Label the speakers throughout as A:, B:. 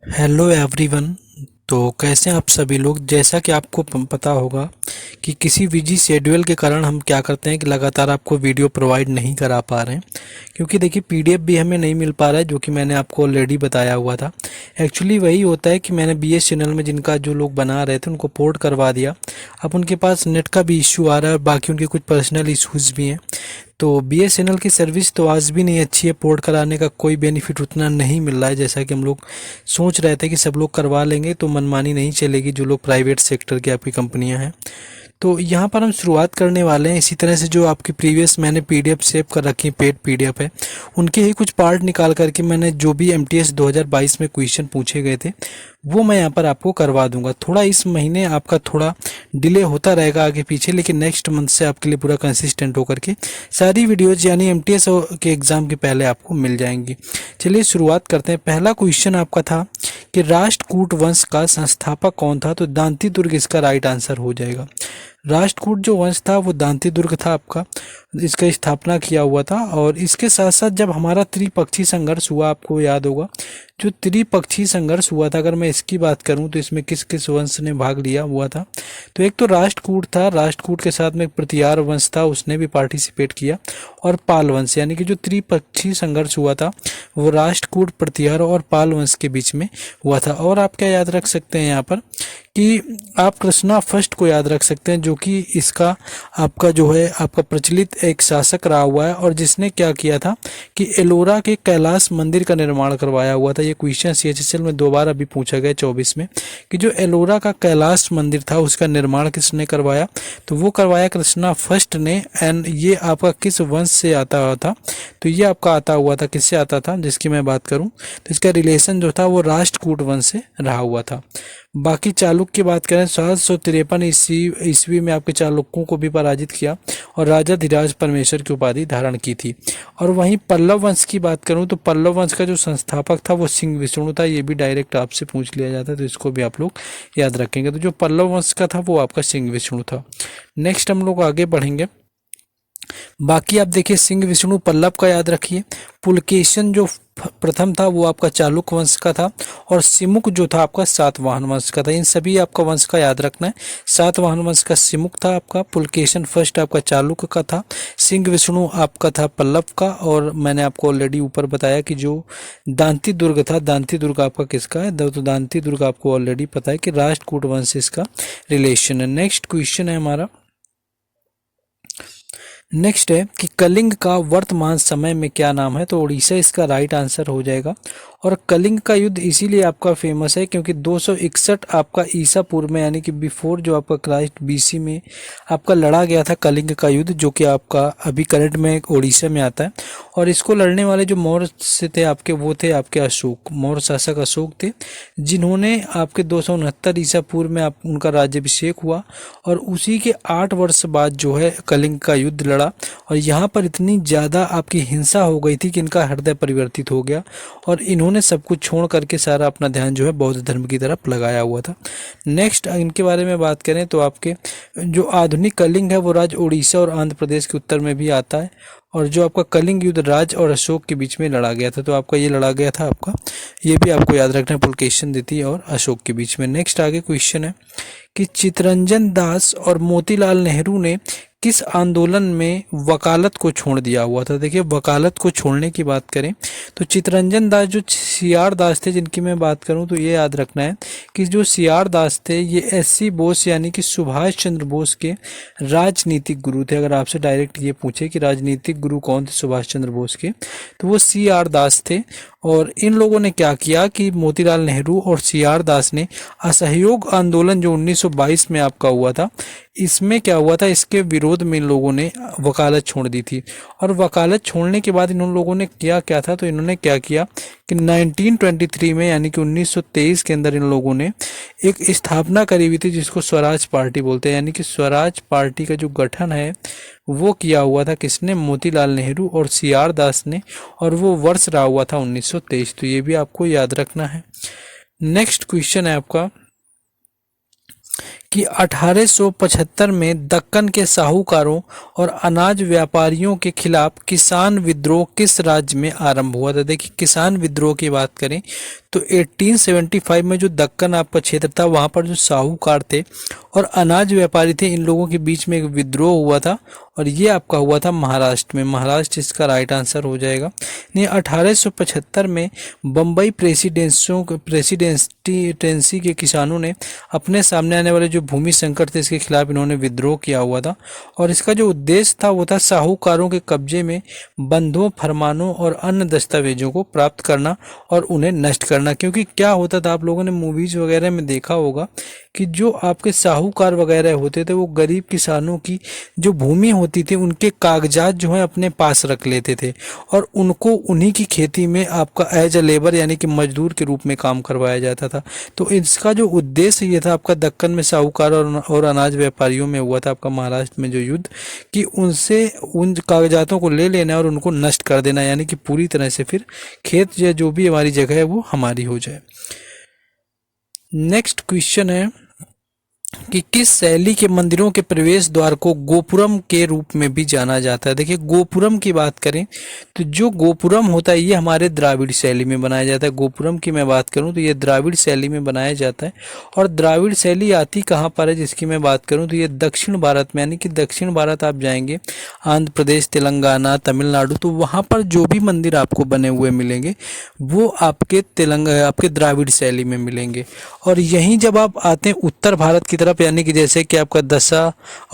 A: Hello everyone. तो कैसे हैं आप सभी लोग। जैसा कि आपको पता होगा कि किसी बिजी शेड्यूल के कारण हम क्या करते हैं कि लगातार आपको वीडियो प्रोवाइड नहीं करा पा रहे हैं, क्योंकि देखिए पीडीएफ भी हमें नहीं मिल पा रहा है, जो कि मैंने आपको ऑलरेडी बताया हुआ था। एक्चुअली वही होता है कि मैंने बीएस चैनल में जिनका जो लोग बना रहे थे उनको पोर्ट करवा दिया। अब उनके पास नेट का भी इश्यू आ रहा है और बाकी उनके कुछ पर्सनल इश्यूज़ भी हैं। तो बीएसएनएल की सर्विस तो आज भी नहीं अच्छी है, पोर्ट कराने का कोई बेनिफिट उतना नहीं मिल रहा है जैसा कि हम लोग सोच रहे थे कि सब लोग करवा लेंगे तो मनमानी नहीं चलेगी जो लोग प्राइवेट सेक्टर की आपकी कंपनियां हैं। तो यहाँ पर हम शुरुआत करने वाले हैं इसी तरह से जो आपकी प्रीवियस मैंने पीडीएफ सेव कर रखी पेड पीडीएफ है, उनके ही कुछ पार्ट निकाल करके मैंने जो भी एमटीएस 2022 में क्वेश्चन पूछे गए थे वो मैं यहाँ पर आपको करवा दूंगा। थोड़ा इस महीने आपका थोड़ा डिले होता रहेगा आगे पीछे, लेकिन नेक्स्ट मंथ से आपके लिए पूरा कंसिस्टेंट होकर के सारी वीडियोज यानी एमटीएस के एग्जाम के पहले आपको मिल जाएंगी। चलिए शुरुआत करते हैं। पहला क्वेश्चन आपका था कि राष्ट्रकूट वंश का संस्थापक कौन था, तो दांती दुर्ग इसका राइट आंसर हो जाएगा। राष्ट्रकूट जो वंश था वो दांती दुर्ग था आपका, इसका स्थापना किया हुआ था। और इसके साथ साथ जब हमारा त्रिपक्षीय संघर्ष हुआ, आपको याद होगा जो त्रिपक्षीय संघर्ष हुआ था, अगर मैं इसकी बात करूं तो इसमें किस किस वंश ने भाग लिया हुआ था, तो एक तो राष्ट्रकूट था, राष्ट्रकूट के साथ में प्रतिहार वंश था उसने भी पार्टिसिपेट किया, और पाल वंश, यानी कि जो त्रिपक्षीय संघर्ष हुआ था वो राष्ट्रकूट, प्रतिहार और पाल वंश के बीच में हुआ था। और आप क्या याद रख सकते हैं यहाँ पर कि आप कृष्णा फर्स्ट को याद रख सकते हैं, जो कि इसका आपका जो है आपका प्रचलित एक शासक रहा हुआ है, और जिसने क्या किया था कि एलोरा के कैलाश मंदिर का निर्माण करवाया हुआ था। ये क्वेश्चन सीएचएसएल में दो बार अभी पूछा गया 24 में कि जो एलोरा का कैलाश मंदिर था उसका निर्माण किसने करवाया, तो वो करवाया कृष्णा फर्स्ट ने। एंड ये आपका किस वंश से आता हुआ था, तो ये आपका आता हुआ था, किससे आता था जिसकी मैं बात करूं तो इसका रिलेशन जो था वो राष्ट्रकूट वंश से रहा हुआ था। बाकी चालुक्य की बात करें 753 ईस्वी में आपके चालुक्यों को भी पराजित किया और राजा धीराज परमेश्वर की उपाधि धारण की थी। और वहीं पल्लव वंश की बात करूं तो पल्लव वंश का जो संस्थापक था वो सिंह विष्णु था। ये भी डायरेक्ट आपसे पूछ लिया जाता है तो इसको भी आप लोग याद रखेंगे। तो जो पल्लव वंश का था वो आपका सिंह विष्णु था। नेक्स्ट हम लोग आगे बढ़ेंगे। बाकी आप देखिए सिंह विष्णु पल्लव का याद रखिए। पुलकेशन जो प्रथम था वो आपका चालुक्य वंश का था, और सिमुक जो था आपका सातवाहन वंश का था। इन सभी आपका वंश का याद रखना है। सातवाहन वंश का सिमुक था आपका, पुलकेशन फर्स्ट आपका चालुक्य का था, सिंह विष्णु आपका था पल्लव का, और मैंने आपको ऑलरेडी ऊपर बताया कि जो दांती दुर्ग था, दांती दुर्ग आपका किसका है, तो दांती दुर्ग आपको ऑलरेडी पता है कि राष्ट्रकूट वंश से इसका रिलेशन है। नेक्स्ट क्वेश्चन है हमारा, नेक्स्ट है कि कलिंग का वर्तमान समय में क्या नाम है, तो उड़ीसा इसका राइट आंसर हो जाएगा। और कलिंग का युद्ध इसीलिए आपका फेमस है क्योंकि 261 आपका ईसा पूर्व में यानी कि बिफोर जो आपका क्राइस्ट बीसी में आपका लड़ा गया था कलिंग का युद्ध, जो कि आपका अभी करंट में उड़ीसा में आता है। और इसको लड़ने वाले जो मौर्य से थे आपके, वो थे आपके अशोक, मौर्य शासक अशोक थे, जिन्होंने आपके 269 ईसा पूर्व में आप उनका राज्याभिषेक हुआ। और उसी के 8 वर्ष बाद जो है कलिंग का युद्ध लड़ा, और यहाँ पर इतनी ज़्यादा आपकी हिंसा हो गई थी कि इनका हृदय परिवर्तित हो गया, और इन्होंने सब कुछ छोड़ करके सारा अपना ध्यान जो है बौद्ध धर्म की तरफ लगाया हुआ था। नेक्स्ट इनके बारे में बात करें तो आपके जो आधुनिक कलिंग है वो राज्य उड़ीसा और आंध्र प्रदेश के उत्तर में भी आता है। और जो आपका कलिंग युद्ध राज और अशोक के बीच में लड़ा गया था, तो आपका ये लड़ा गया था आपका, ये भी आपको याद रखना है, पुलकेशन द्वितीय और अशोक के बीच में। नेक्स्ट आगे क्वेश्चन है कि चित्तरंजन दास और मोतीलाल नेहरू ने किस आंदोलन में वकालत को छोड़ दिया हुआ था। देखिए वकालत को छोड़ने की बात करें तो चित्तरंजन दास जो सीआर दास थे, जिनकी मैं बात करूं तो ये याद रखना है कि जो सीआर दास थे ये एससी बोस यानी कि सुभाष चंद्र बोस के राजनीतिक गुरु थे। अगर आपसे डायरेक्ट ये पूछे कि राजनीतिक गुरु कौन थे सुभाष चंद्र बोस के, तो वो सीआर दास थे। और इन लोगों ने क्या किया कि मोतीलाल नेहरू और सीआर दास ने असहयोग आंदोलन जो 1922 में आपका हुआ था, इसमें क्या हुआ था, इसके विरोध में इन लोगों ने वकालत छोड़ दी थी। और वकालत छोड़ने के बाद इन लोगों ने किया क्या था, तो इन्होंने क्या किया कि 1923 में यानी कि 1923 के अंदर इन लोगों ने एक स्थापना करी हुई थी जिसको स्वराज पार्टी बोलते हैं, यानी कि स्वराज पार्टी का जो गठन है वो किया हुआ था किसने, मोतीलाल नेहरू और सीआर दास ने, और वो वर्ष रहा हुआ था 1923। तो ये भी आपको याद रखना है। नेक्स्ट क्वेश्चन है आपका कि 1875 में दक्कन के साहूकारों और अनाज व्यापारियों के खिलाफ किसान विद्रोह किस राज्य में आरंभ हुआ था। देखिए किसान विद्रोह की बात करें तो 1875 में जो दक्कन आपका क्षेत्र था वहाँ पर जो साहूकार थे और अनाज व्यापारी थे, इन लोगों के बीच में एक विद्रोह हुआ था और ये आपका हुआ था महाराष्ट्र में। महाराष्ट्र इसका राइट आंसर हो जाएगा। नहीं, 1875 में बम्बई प्रेसिडेंसी के किसानों ने अपने सामने आने वाले जो भूमि संकट थे इसके खिलाफ इन्होंने विद्रोह किया हुआ था और इसका जो उद्देश्य था वो था साहूकारों के कब्जे में बंधुओं, फरमानों और अन्य दस्तावेजों को प्राप्त करना और उन्हें नष्ट करना। क्योंकि क्या होता था, आप लोगों ने मूवीज वगैरह में देखा होगा कि जो आपके साहूकार वगैरह होते थे वो गरीब किसानों की जो भूमि होती थी उनके कागजात जो है अपने पास रख लेते थे और उनको उन्हीं की खेती में आपका एज अ लेबर यानी कि मजदूर के रूप में काम करवाया जाता था। तो इसका जो उद्देश्य ये था आपका दक्कन में साहूकार और अनाज व्यापारियों में हुआ था आपका महाराष्ट्र में जो युद्ध, कि उनसे उन कागजातों को ले लेना और उनको नष्ट कर देना, यानी कि पूरी तरह से फिर खेत या जो भी हमारी जगह है वो हमारी हो जाए। नेक्स्ट क्वेश्चन है कि किस शैली के मंदिरों के प्रवेश द्वार को गोपुरम के रूप में भी जाना जाता है। देखिए, गोपुरम की बात करें तो जो गोपुरम होता है ये हमारे द्राविड़ शैली में बनाया जाता है। गोपुरम की मैं बात करूं तो ये द्राविड़ शैली में बनाया जाता है और द्राविड़ शैली आती कहाँ पर है जिसकी मैं बात करूं तो ये दक्षिण भारत में, यानी कि दक्षिण भारत आप जाएंगे आंध्र प्रदेश, तेलंगाना, तमिलनाडु, तो वहाँ पर जो भी मंदिर आपको बने हुए मिलेंगे वो आपके आपके द्राविड़ शैली में मिलेंगे। और यहीं जब आप आते हैं उत्तर भारत की तरफ, यानी कि जैसे कि आपका दशा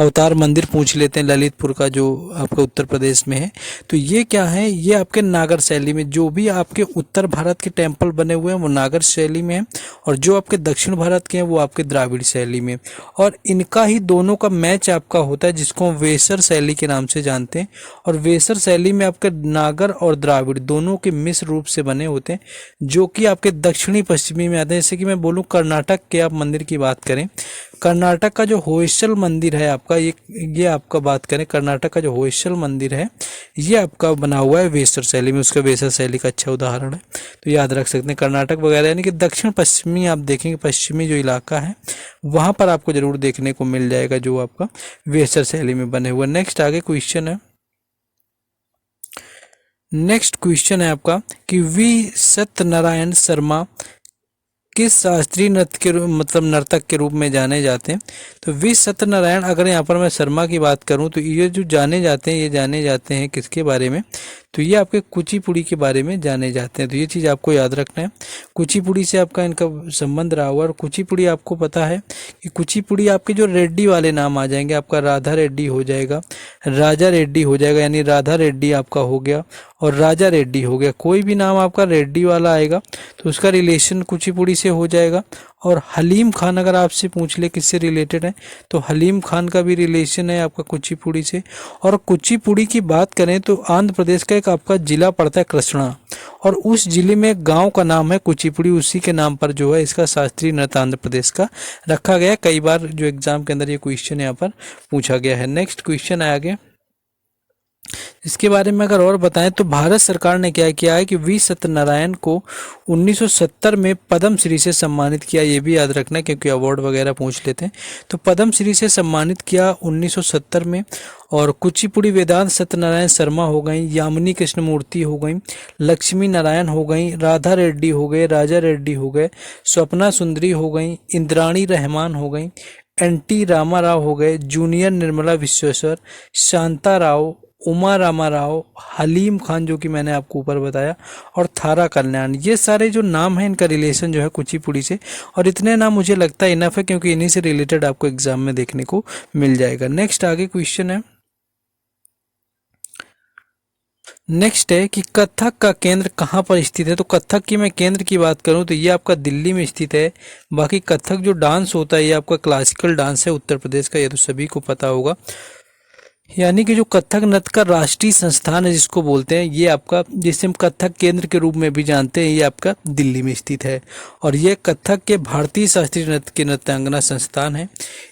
A: अवतार मंदिर पूछ लेते हैं ललितपुर का जो आपका उत्तर प्रदेश में है, तो ये क्या है, ये आपके नागर शैली में, जो भी आपके उत्तर भारत के टेम्पल बने हुए हैं वो नागर शैली में है और जो आपके दक्षिण भारत के हैं वो आपके द्राविड़ शैली में। और इनका ही दोनों का मैच आपका होता है जिसको हम वेसर शैली के नाम से जानते हैं। और वेसर शैली में आपके नागर और द्राविड़ दोनों के मिश्र रूप से बने होते हैं जो कि आपके दक्षिणी पश्चिमी में आते हैं। जैसे कि मैं बोलूँ कर्नाटक के आप मंदिर की बात करें, कर्नाटक का जो होयसल मंदिर है आपका, ये आपका बात करें कर्नाटक का जो होयसल मंदिर है ये आपका बना हुआ है वेसर शैली में, उसका वेसर शैली का अच्छा उदाहरण है, तो याद रख सकते हैं। कर्नाटक वगैरह यानी कि दक्षिण पश्चिमी आप देखेंगे, पश्चिमी जो इलाका है वहां पर आपको जरूर देखने को मिल जाएगा जो आपका वेसर शैली में बने हुए। नेक्स्ट आगे क्वेश्चन है, नेक्स्ट क्वेश्चन है आपका कि वी सत्यनारायण शर्मा किस शास्त्रीय नृत्य के मतलब नर्तक के रूप में जाने जाते हैं। तो वी सत्यनारायण, अगर यहाँ पर मैं शर्मा की बात करूँ तो ये जो जाने जाते हैं ये जाने जाते हैं किसके बारे में, तो ये आपके कुचिपुड़ी के बारे में जाने जाते हैं। तो ये चीज़ आपको याद रखना है, कुचिपुड़ी से आपका इनका संबंध रहा हुआ। और कुचिपुड़ी आपको पता है कि कुचिपुड़ी आपके जो रेड्डी वाले नाम आ जाएंगे, आपका राधा रेड्डी हो जाएगा, राजा रेड्डी हो जाएगा, यानी राधा रेड्डी आपका हो गया और राजा रेड्डी हो गया। कोई भी नाम आपका रेड्डी वाला आएगा तो उसका रिलेशन कुचिपुड़ी से हो जाएगा। और हलीम खान अगर आपसे पूछ ले किससे रिलेटेड है तो हलीम खान का भी रिलेशन है आपका कुचिपुड़ी से। और कुचिपुड़ी की बात करें तो आंध्र प्रदेश का एक आपका जिला पड़ता है कृष्णा, और उस जिले में गांव का नाम है कुचिपुड़ी, उसी के नाम पर जो है इसका शास्त्रीय नृत्य आंध्र प्रदेश का रखा गया है। कई बार जो एग्जाम के अंदर ये क्वेश्चन यहाँ पर पूछा गया है। नेक्स्ट क्वेश्चन है आगे, इसके बारे में अगर और बताएं तो भारत सरकार ने क्या किया है कि वी सत्यनारायण को 1970 में पद्म श्री से सम्मानित किया। ये भी याद रखना क्योंकि अवार्ड वगैरह पूछ लेते हैं। तो पद्म श्री से सम्मानित किया 1970 में। और कुचिपुड़ी वेदांत सत्यनारायण शर्मा हो गई, यामिनी कृष्णमूर्ति हो गई, लक्ष्मी नारायण हो गई, राधा रेड्डी हो गए, राजा रेड्डी हो गए, स्वप्ना सुंदरी हो गई, इंद्राणी रहमान हो गई, एन.टी. रामा राव हो गए, जूनियर निर्मला विश्वेश्वर, शांता राव, उमा रामा राव, हलीम खान जो कि मैंने आपको ऊपर बताया, और थारा कल्याण। ये सारे जो नाम हैं इनका रिलेशन जो है कुचिपुड़ी से, और इतने नाम मुझे लगता है इनफ है क्योंकि इन्हीं से रिलेटेड आपको एग्जाम में देखने को मिल जाएगा। नेक्स्ट आगे क्वेश्चन है, नेक्स्ट है कि कथक का केंद्र कहाँ पर स्थित है। तो कथक की मैं केंद्र की बात करूँ तो ये आपका दिल्ली में स्थित है। बाकी कथक जो डांस होता है ये आपका क्लासिकल डांस है उत्तर प्रदेश का, ये तो सभी को पता होगा। यानी कि जो कथक नृत्य का राष्ट्रीय संस्थान है जिसको बोलते हैं, ये आपका, जिसे हम कथक केंद्र के रूप में भी जानते हैं, ये आपका दिल्ली में स्थित है। और ये कथक के भारतीय शास्त्रीय नृत्य के नृत्यांगना संस्थान है।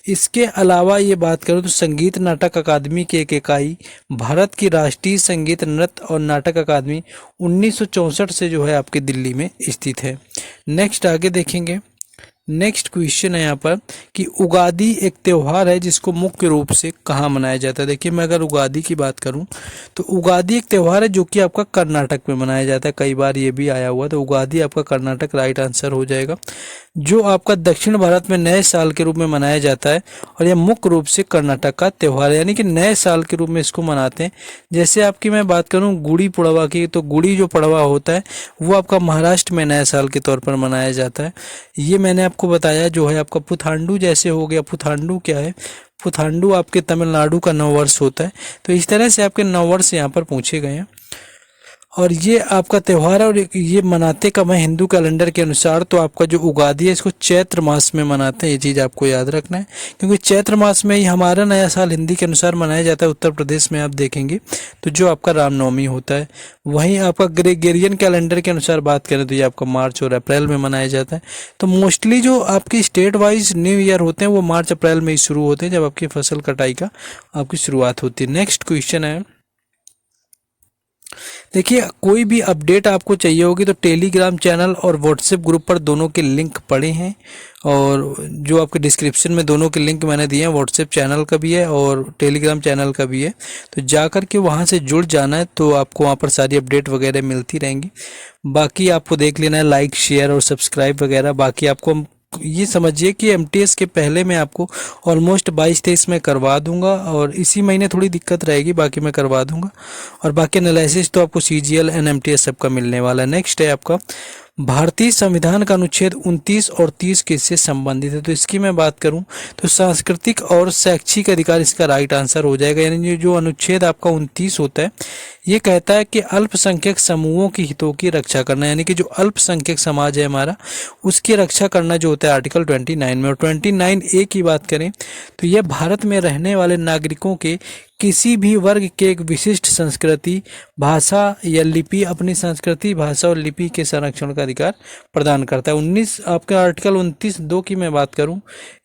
A: इसके अलावा ये बात करूँ तो संगीत नाटक अकादमी की एक इकाई भारत की राष्ट्रीय संगीत नृत्य और नाटक अकादमी 1964 से जो है आपके दिल्ली में स्थित है। नेक्स्ट आगे देखेंगे, नेक्स्ट क्वेश्चन है यहाँ पर कि उगादी एक त्योहार है जिसको मुख्य रूप से कहाँ मनाया जाता है। देखिए मैं अगर उगादी की बात करूँ तो उगादी एक त्योहार है जो कि आपका कर्नाटक में मनाया जाता है, कई बार ये भी आया हुआ, तो उगादी आपका कर्नाटक राइट आंसर हो जाएगा, जो आपका दक्षिण भारत में नए साल के रूप में मनाया जाता है और यह मुख्य रूप से कर्नाटक का त्योहार है, यानी कि नए साल के रूप में इसको मनाते हैं। जैसे आपकी मैं बात करूं गुड़ी पड़वा की, तो गुड़ी जो पड़वा होता है वो आपका महाराष्ट्र में नए साल के तौर पर मनाया जाता है। ये मैंने आपको बताया जो है आपका पुथांडु जैसे हो गया, पुथांडु क्या है, पुथांडु आपके तमिलनाडु का नववर्ष होता है। तो इस तरह से आपके नववर्ष यहाँ पर पूछे गए हैं और ये आपका त्यौहार है और ये मनाते कब है हिंदू कैलेंडर के अनुसार, तो आपका जो उगादी है इसको चैत्र मास में मनाते हैं, ये चीज़ आपको याद रखना है, क्योंकि चैत्र मास में ही हमारा नया साल हिंदी के अनुसार मनाया जाता है। उत्तर प्रदेश में आप देखेंगे तो जो आपका रामनवमी होता है, वहीं आपका ग्रेगोरियन कैलेंडर के अनुसार बात करें तो ये आपका मार्च और अप्रैल में मनाया जाता है। तो मोस्टली जो आपकी स्टेट वाइज न्यू ईयर होते हैं वो मार्च अप्रैल में ही शुरू होते हैं, जब आपकी फसल कटाई का आपकी शुरुआत होती है। नेक्स्ट क्वेश्चन है, देखिए कोई भी अपडेट आपको चाहिए होगी तो टेलीग्राम चैनल और व्हाट्सएप ग्रुप पर दोनों के लिंक पड़े हैं और जो आपके डिस्क्रिप्शन में दोनों के लिंक मैंने दिए हैं, व्हाट्सएप चैनल का भी है और टेलीग्राम चैनल का भी है, तो जाकर के वहां से जुड़ जाना है, तो आपको वहां पर सारी अपडेट वगैरह मिलती रहेंगी। बाकी आपको देख लेना है लाइक शेयर और सब्सक्राइब वगैरह। बाकी आपको ये समझिए कि एमटीएस के पहले मैं आपको ऑलमोस्ट 22-23 में करवा दूंगा और इसी महीने थोड़ी दिक्कत रहेगी, बाकी मैं करवा दूंगा और बाकी एनालिसिस तो आपको सीजीएल एंड एमटीएस सबका मिलने वाला है। नेक्स्ट है आपका भारतीय संविधान का अनुच्छेद 29 और 30 किससे संबंधित है, तो इसकी मैं बात करूं तो सांस्कृतिक और शैक्षिक अधिकार इसका राइट आंसर हो जाएगा। यानी जो अनुच्छेद आपका 29 होता है ये कहता है कि अल्पसंख्यक समूहों की हितों की रक्षा करना, यानी कि जो अल्पसंख्यक समाज है हमारा उसकी रक्षा करना जो होता है आर्टिकल 29 में। और 29A की बात करें तो यह भारत में रहने वाले नागरिकों के किसी भी वर्ग के एक विशिष्ट संस्कृति, भाषा या लिपि, अपनी संस्कृति, भाषा और लिपि के संरक्षण का अधिकार प्रदान करता है। 19 आपका आर्टिकल 29(2) की मैं बात करूं,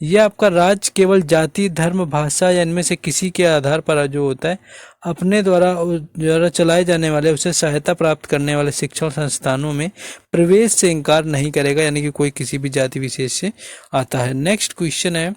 A: यह आपका राज्य केवल जाति, धर्म, भाषा या इनमें से किसी के आधार पर जो होता है अपने द्वारा चलाए जाने वाले उसे सहायता प्राप्त करने वाले शिक्षण संस्थानों में प्रवेश से इनकार नहीं करेगा, यानी कि कोई किसी भी जाति विशेष से आता है। नेक्स्ट क्वेश्चन है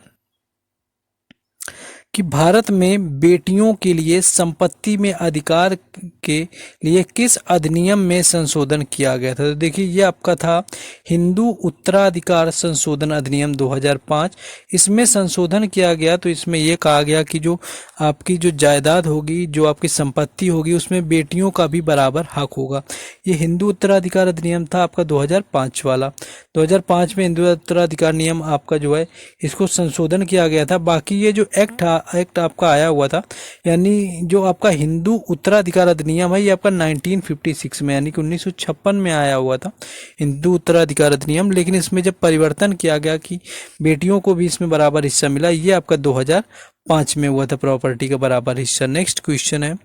A: कि भारत में बेटियों के लिए संपत्ति में अधिकार के लिए किस अधिनियम में संशोधन किया गया था, तो देखिए ये आपका था हिंदू उत्तराधिकार संशोधन अधिनियम 2005। इसमें संशोधन किया गया तो इसमें यह कहा गया कि जो आपकी जो जायदाद होगी, जो आपकी संपत्ति होगी, उसमें बेटियों का भी बराबर हक होगा। ये हिंदू उत्तराधिकार अधिनियम था आपका 2005 वाला। 2005 में हिंदू उत्तराधिकार नियम आपका जो है इसको संशोधन किया गया था। बाकी ये जो एक्ट आपका आया हुआ था, यानी जो आपका हिंदू उत्तराधिकार अधिनियम है, ये आपका 1956 में यानी कि 1956 में आया हुआ था हिंदू उत्तराधिकार अधिनियम। लेकिन इसमें जब परिवर्तन किया गया कि बेटियों को भी इसमें बराबर हिस्सा मिला, ये आपका 2005 में हुआ था, प्रॉपर्टी का बराबर हिस्सा। नेक्स्ट क्वेश्चन है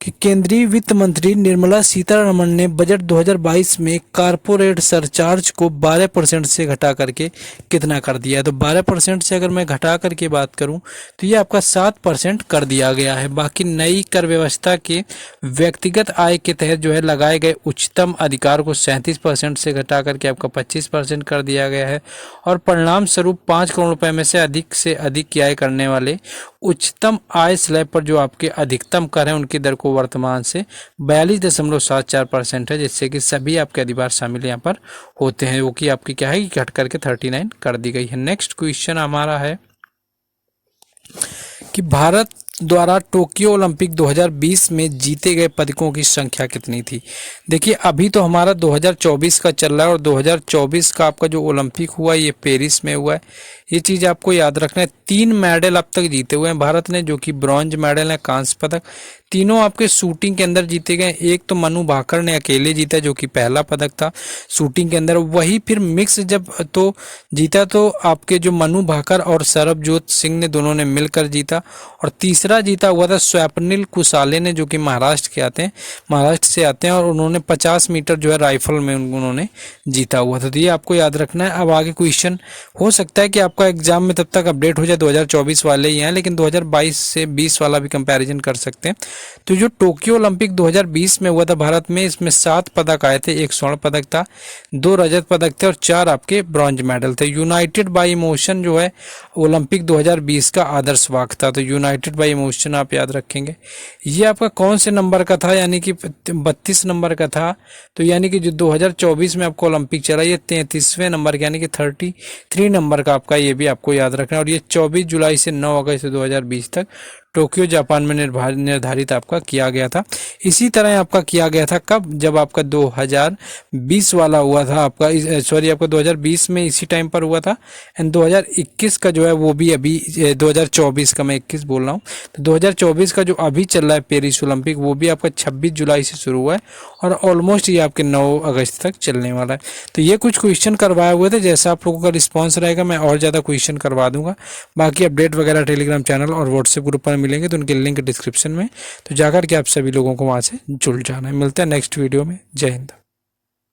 A: कि केंद्रीय वित्त मंत्री निर्मला सीतारमण ने बजट 2022 में कारपोरेट सरचार्ज को 12% से घटा करके कितना कर दिया है, तो 12% से अगर मैं घटा करके बात करूं तो ये आपका 7% कर दिया गया है। बाकी नई कर व्यवस्था के व्यक्तिगत आय के तहत जो है लगाए गए उच्चतम अधिकार को 37% से घटा करके आपका 25% कर दिया गया है और परिणाम स्वरूप 5 करोड़ रुपए में से अधिक की आय करने वाले उच्चतम आय स्लैब पर जो आपके अधिकतम कर है उनकी दर को वर्तमान से 42.74% है, जिससे कि सभी आपके अधिकार शामिल यहाँ पर होते हैं, वो कि आपकी क्या है कि घट करके 39 कर दी गई है। नेक्स्ट क्वेश्चन हमारा है कि भारत द्वारा टोक्यो ओलंपिक 2020 में जीते गए पदकों की संख्या कितनी थी। देखिए अभी तो हमारा 2024 का चल रहा है और 2024 का आपका जो ओलंपिक हुआ ये पेरिस में हुआ है। ये चीज़ आपको याद रखना है। 3 मेडल अब तक जीते हुए हैं भारत ने, जो कि ब्रॉन्ज मेडल है, कांस्य पदक। तीनों आपके शूटिंग के अंदर जीते गए। एक तो मनु भाकर ने अकेले जीता जो कि पहला पदक था शूटिंग के अंदर, वही फिर मिक्स जब तो जीता तो आपके जो मनु भाकर और सरबजोत सिंह ने दोनों ने मिलकर जीता। और तीसरा तीसरा जीता हुआ था स्वप्निल कुसाले ने, जो कि महाराष्ट्र से आते हैं, और उन्होंने 50 मीटर जो है राइफल में उन्होंने जीता हुआ था। तो ये आपको याद रखना है। अब आगे क्वेश्चन हो सकता है कि आपका एग्जाम में तब तक अपडेट हो जाए, 2024 वाले ही हैं, लेकिन 2022 से 20 वाला भी कंपैरिजन कर सकते हैं। तो जो टोक्यो ओलंपिक 2020 में हुआ था भारत में, इसमें 7 पदक आए थे, 1 स्वर्ण पदक था, 2 रजत पदक थे और 4 आपके ब्रॉन्ज मेडल थे। यूनाइटेड बाय इमोशन जो है ओलंपिक 2020 का आदर्श वाक्य था। तो यूनाइटेड बाय इमोशन आप याद रखेंगे। ये आपका कौन से नंबर का था, यानी कि 32 नंबर का था। तो यानी कि जो 2024 में आपको ओलंपिक चला, ये 33वें नंबर का यानी कि 33 नंबर का आपका, ये भी आपको याद रखना है। और ये 24 जुलाई से 9 अगस्त 2020 तक टोक्यो जापान में निर्धारित आपका किया गया था। इसी तरह आपका किया गया था कब, जब आपका 2020 वाला हुआ था आपका, सॉरी आपका 2020 में इसी टाइम पर हुआ था। एंड 2021 का जो है वो भी अभी 2024 का, मैं 21 बोल रहा हूँ, तो 2024 का जो अभी चल रहा है पेरिस ओलंपिक, वो भी आपका 26 जुलाई से शुरू हुआ है और ऑलमोस्ट ये आपके 9 अगस्त तक चलने वाला है। तो ये कुछ क्वेश्चन करवाए हुए थे, जैसा आप लोगों का रिस्पॉन्स रहेगा मैं और ज़्यादा क्वेश्चन करवा दूंगा। बाकी अपडेट वगैरह टेलीग्राम चैनल और व्हाट्सएप ग्रुप पर मिलेंगे, तो उनके लिंक डिस्क्रिप्शन में, तो जाकर के आप सभी लोगों को वहाँ से जुड़ जाना है। मिलते हैं नेक्स्ट वीडियो में। जय हिंद।